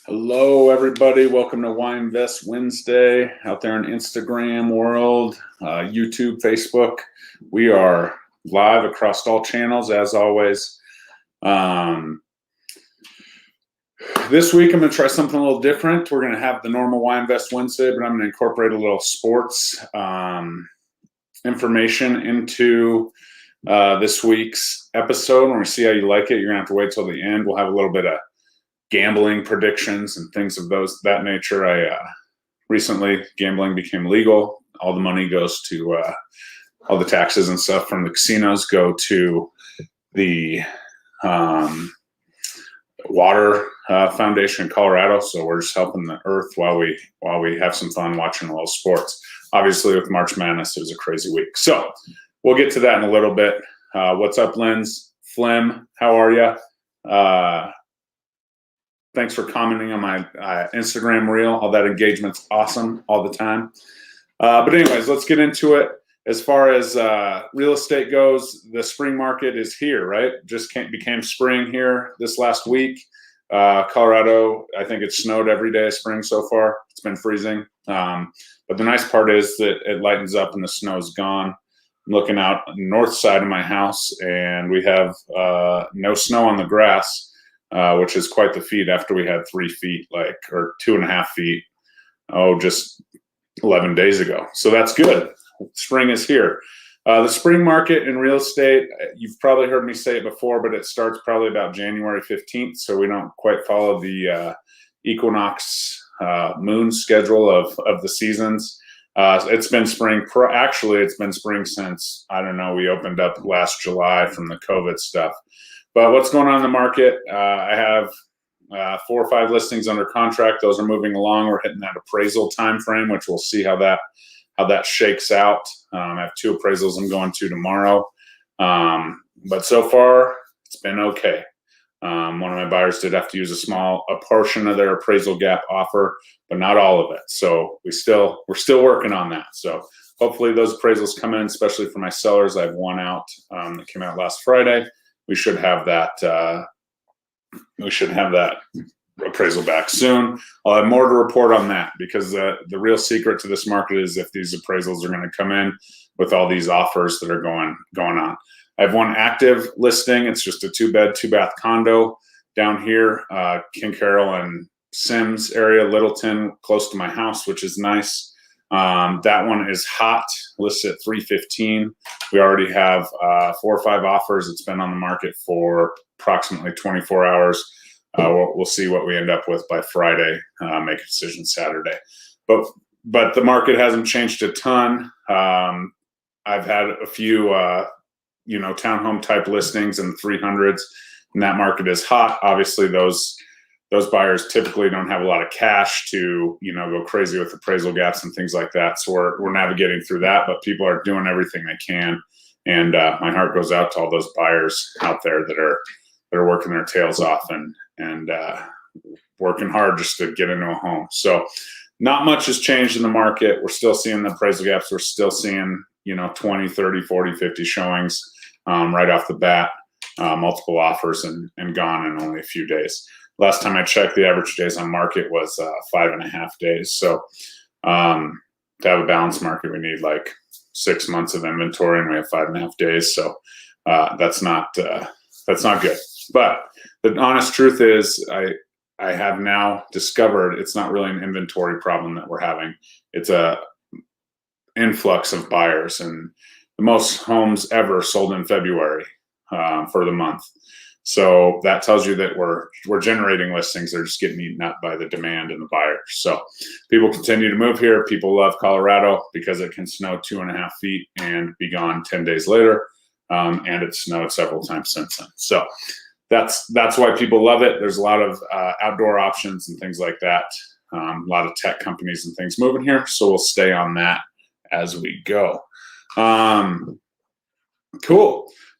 Hello, everybody. Welcome to Why Invest Wednesday out there on Instagram world, YouTube, Facebook. We are live across all channels, as always. This week, I'm going to try something a little different. We're going to have the normal Why Invest Wednesday, but I'm going to incorporate a little sports information into this week's episode. When we see how you like it, you're going to have to wait till the end. We'll have a little bit of gambling predictions and things of that nature. Recently, gambling became legal. All the money goes to all the taxes and stuff from the casinos go to the water foundation in Colorado. So we're just helping the earth while we have some fun watching a little sports. Obviously, with March Madness, it was a crazy week. So we'll get to that in a little bit. What's up, Linz? Flim, how are you? Thanks for commenting on my Instagram reel. All that engagement's awesome all the time. But anyways, let's get into it. As far as real estate goes, the spring market is here, right? Just became spring here this last week. Colorado, I think it snowed every day of spring so far. It's been freezing. But the nice part is that it lightens up and the snow's gone. I'm looking out on the north side of my house, and we have no snow on the grass. Which is quite the feat after we had 3 feet, or 2.5 feet, just 11 days ago. So that's good. Spring is here. The spring market in real estate, you've probably heard me say it before, but it starts probably about January 15th. So we don't quite follow the equinox moon schedule of the seasons. It's been spring. Actually, it's been spring since, I don't know, we opened up last July from the COVID stuff. But what's going on in the market? I have 4 or 5 listings under contract. Those are moving along. We're hitting that appraisal time frame, which we'll see how that shakes out. I have 2 appraisals I'm going to tomorrow. But so far, it's been okay. One of my buyers did have to use a portion of their appraisal gap offer, but not all of it. So we're still working on that. So hopefully those appraisals come in, especially for my sellers. I have one out that came out last Friday. We should have that. Appraisal back soon. I'll have more to report on that, because the real secret to this market is if these appraisals are going to come in with all these offers that are going on. I have one active listing. It's just a 2-bed, 2-bath condo down here, King Carroll and Sims area, Littleton, close to my house, which is nice. That one is hot, listed at $315. We already have 4 or 5 offers. It's been on the market for approximately 24 hours. We'll see what we end up with by Friday. Make a decision Saturday. But the market hasn't changed a ton. I've had a few townhome type listings in the 300s, and that market is hot. Obviously, those buyers typically don't have a lot of cash to, go crazy with appraisal gaps and things like that. So we're navigating through that, but people are doing everything they can. And my heart goes out to all those buyers out there that are working their tails off and working hard just to get into a home. So not much has changed in the market. We're still seeing the appraisal gaps. We're still seeing, 20, 30, 40, 50 showings right off the bat, multiple offers and gone in only a few days. Last time I checked, the average days on market was 5.5 days. So to have a balanced market, we need 6 months of inventory, and we have 5.5 days. So that's not good. But the honest truth is, I have now discovered it's not really an inventory problem that we're having. It's a influx of buyers, and the most homes ever sold in February for the month. So that tells you that we're generating listings. They're just getting eaten up by the demand and the buyers. So people continue to move here. People love Colorado because it can snow 2.5 feet and be gone 10 days later. And it snowed several times since then. So that's why people love it. There's a lot of outdoor options and things like that. A lot of tech companies and things moving here. So we'll stay on that as we go. Cool.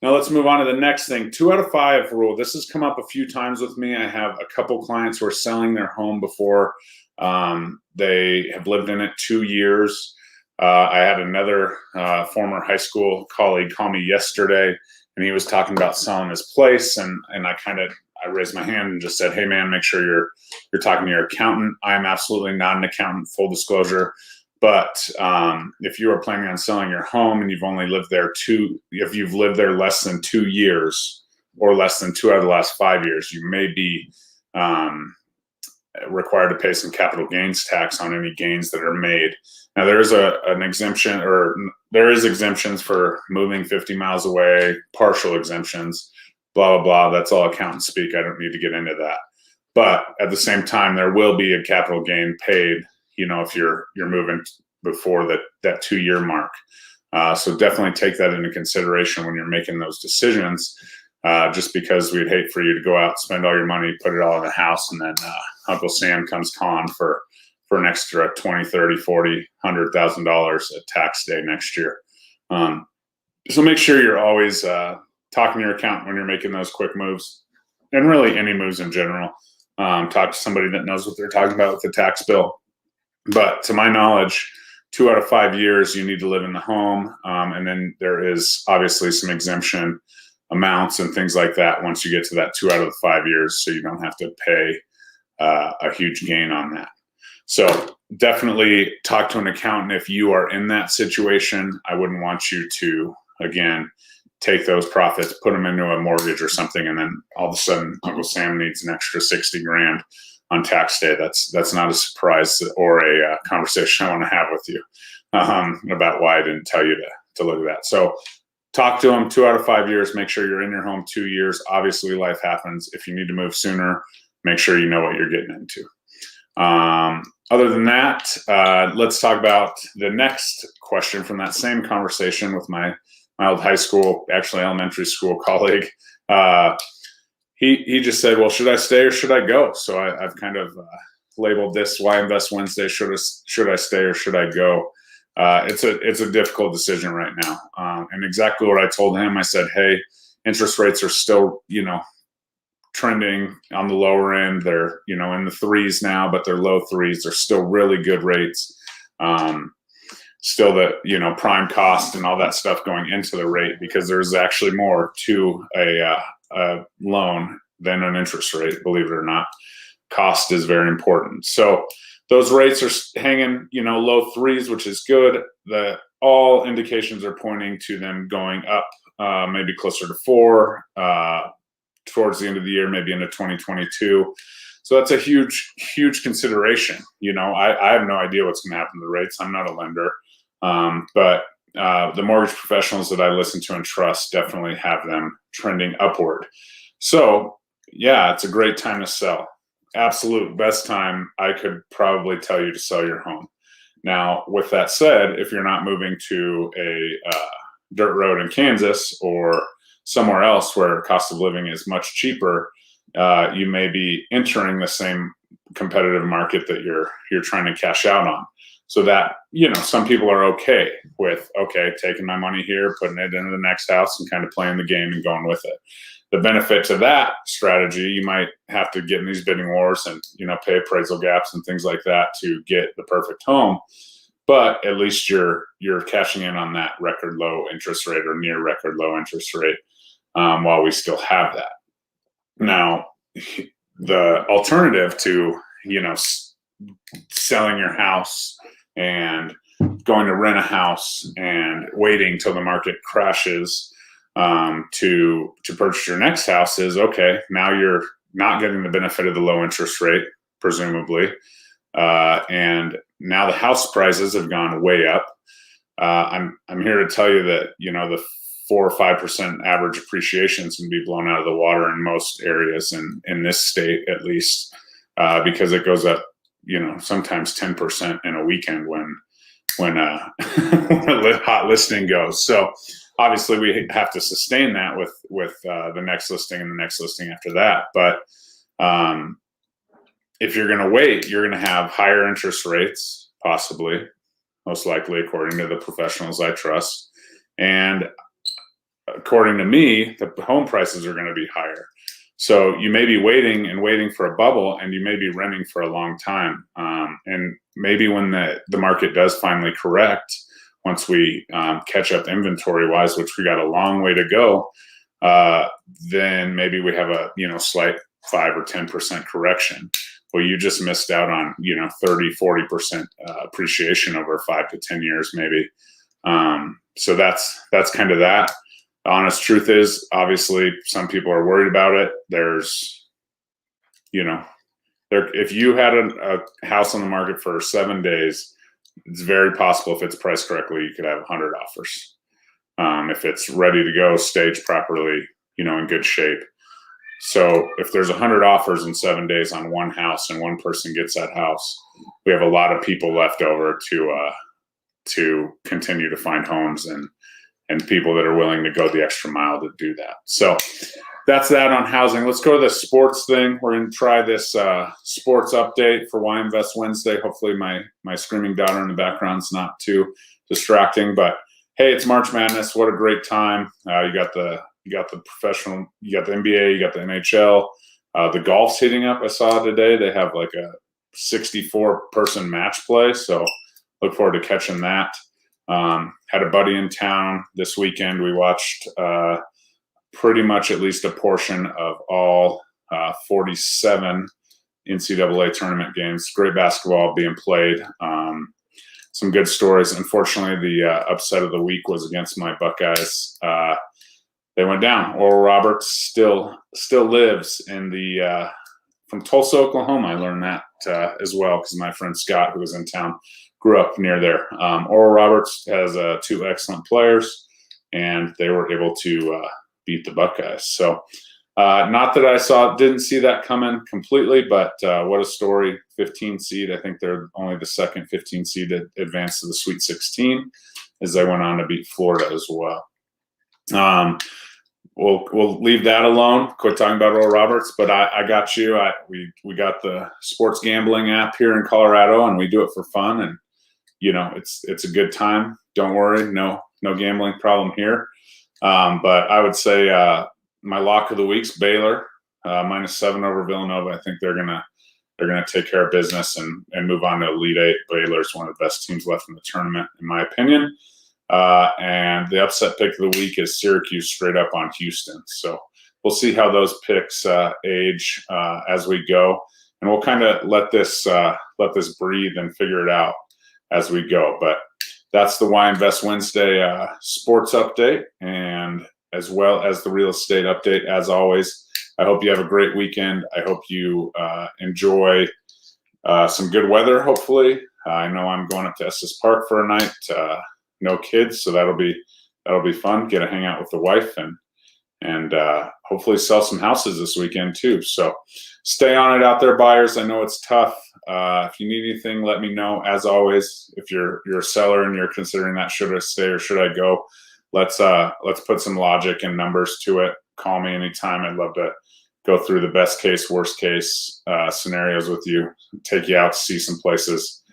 Now let's move on to the next thing. 2 out of 5 rule. This has come up a few times with me. I have a couple clients who are selling their home before they have lived in it 2 years. I had another former high school colleague call me yesterday, and he was talking about selling his place, and I I raised my hand and just said, hey man, make sure you're talking to your accountant. I am absolutely not an accountant, full disclosure. But if you are planning on selling your home and you've only lived there if you've lived there less than 2 years or less than 2 out of the last 5 years, you may be required to pay some capital gains tax on any gains that are made. Now there is an exemption, or there is exemptions for moving 50 miles away, partial exemptions, blah, blah, blah. That's all accountant speak. I don't need to get into that. But at the same time, there will be a capital gain paid, if you're moving before that 2-year mark. So definitely take that into consideration when you're making those decisions, just because we'd hate for you to go out, spend all your money, put it all in the house, and then Uncle Sam comes calling for an extra $20, $30, $40, $100,000 at tax day next year. So make sure you're always talking to your accountant when you're making those quick moves, and really any moves in general. Talk to somebody that knows what they're talking about with the tax bill. But to my knowledge, 2 out of 5 years, you need to live in the home. And then there is obviously some exemption amounts and things like that once you get to that 2 out of the 5 years, so you don't have to pay a huge gain on that. So definitely talk to an accountant if you are in that situation. I wouldn't want you to, again, take those profits, put them into a mortgage or something, and then all of a sudden Uncle Sam needs an extra 60 grand on tax day. That's not a surprise or a conversation I want to have with you about why I didn't tell you to look at that. So talk to them 2 out of 5 years. Make sure you're in your home 2 years. Obviously, life happens. If you need to move sooner, make sure you know what you're getting into. Other than that, let's talk about the next question from that same conversation with my old high school, actually elementary school colleague. He just said, well, should I stay or should I go? So I've kind of labeled this Why Invest Wednesday. Should I stay or should I go? It's a difficult decision right now. And exactly what I told him, I said, hey, interest rates are still, trending on the lower end. They're, in the 3s now, but they're low 3s. They're still really good rates. Still the, prime cost and all that stuff going into the rate, because there's actually more to a loan than an interest rate, believe it or not. Cost is very important. So those rates are hanging, low 3s, which is good. All indications are pointing to them going up, maybe closer to 4 towards the end of the year, maybe into 2022. So that's a huge, huge consideration. I have no idea what's going to happen to the rates. I'm not a lender. But the mortgage professionals that I listen to and trust definitely have them trending upward. So yeah, it's a great time to sell. Absolute best time I could probably tell you to sell your home. Now, with that said, if you're not moving to a dirt road in Kansas or somewhere else where cost of living is much cheaper, you may be entering the same competitive market that you're trying to cash out on. So that, some people are okay with, taking my money here, putting it into the next house and kind of playing the game and going with it. The benefit to that strategy, you might have to get in these bidding wars and, pay appraisal gaps and things like that to get the perfect home. But at least you're cashing in on that record low interest rate or near record low interest rate while we still have that. Now, the alternative to, selling your house and going to rent a house and waiting till the market crashes to purchase your next house is, now you're not getting the benefit of the low interest rate, presumably. And now the house prices have gone way up. I'm here to tell you that, the 4 or 5% average appreciation is going to be blown out of the water in most areas in this state, at least, because it goes up, sometimes 10% in a weekend when a hot listing goes. So obviously we have to sustain that with the next listing and the next listing after that. But if you're going to wait, you're going to have higher interest rates, possibly, most likely, according to the professionals I trust. And according to me, the home prices are going to be higher. So you may be waiting for a bubble, and you may be renting for a long time. And maybe when the market does finally correct, once we catch up inventory-wise, which we got a long way to go, then maybe we have a slight 5 or 10% correction. Well, you just missed out on, 30, 40% appreciation over 5 to 10 years, maybe. So that's kind of that. The honest truth is, obviously, some people are worried about it. There's, if you had a house on the market for 7 days, it's very possible, if it's priced correctly, you could have 100 offers. If it's ready to go, staged properly, in good shape. So if there's 100 offers in 7 days on one house and one person gets that house, we have a lot of people left over to continue to find homes and people that are willing to go the extra mile to do that. So that's that on housing. Let's go to the sports thing. We're going to try this sports update for Why Invest Wednesday. Hopefully my screaming daughter in the background's not too distracting, but hey, it's March Madness. What a great time. You got the professional, you got the NBA, you got the NHL. The golf's heating up. I saw today they have like a 64-person match play, so look forward to catching that. Had a buddy in town this weekend. We watched pretty much at least a portion of all 47 NCAA tournament games. Great basketball being played. Some good stories. Unfortunately, the upset of the week was against my Buckeyes. They went down. Oral Roberts still lives in the from Tulsa, Oklahoma. I learned that as well because my friend Scott, who was in town, grew up near there. Oral Roberts has 2 excellent players, and they were able to beat the Buckeyes. So not that I didn't see that coming completely, but what a story. 15 seed. I think they're only the second 15 seed that advanced to the Sweet 16 as they went on to beat Florida as well. We'll leave that alone. Quit talking about Oral Roberts, but I got you. We got the sports gambling app here in Colorado, and we do it for fun. And it's a good time. Don't worry, no gambling problem here. But I would say my lock of the week's Baylor, -7 over Villanova. I think they're gonna take care of business and move on to Elite Eight. Baylor's one of the best teams left in the tournament, in my opinion. And the upset pick of the week is Syracuse straight up on Houston. So we'll see how those picks age as we go, and we'll kind of let this breathe and figure it out as we go. But that's the Why Invest Wednesday sports update, and as well as the real estate update. As always, I hope you have a great weekend. I hope you enjoy some good weather, hopefully. I know I'm going up to Estes Park for a night. No kids, so that'll be fun. Get to hang out with the wife and hopefully sell some houses this weekend too. So stay on it out there, buyers. I know it's tough. If you need anything, let me know. As always, if you're a seller and you're considering that, should I stay or should I go? Let's put some logic and numbers to it. Call me anytime. I'd love to go through the best case, worst case scenarios with you. Take you out to see some places.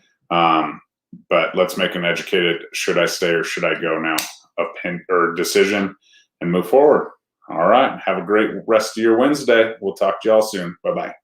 But let's make an educated should I stay or should I go now decision and move forward. All right. Have a great rest of your Wednesday. We'll talk to y'all soon. Bye-bye.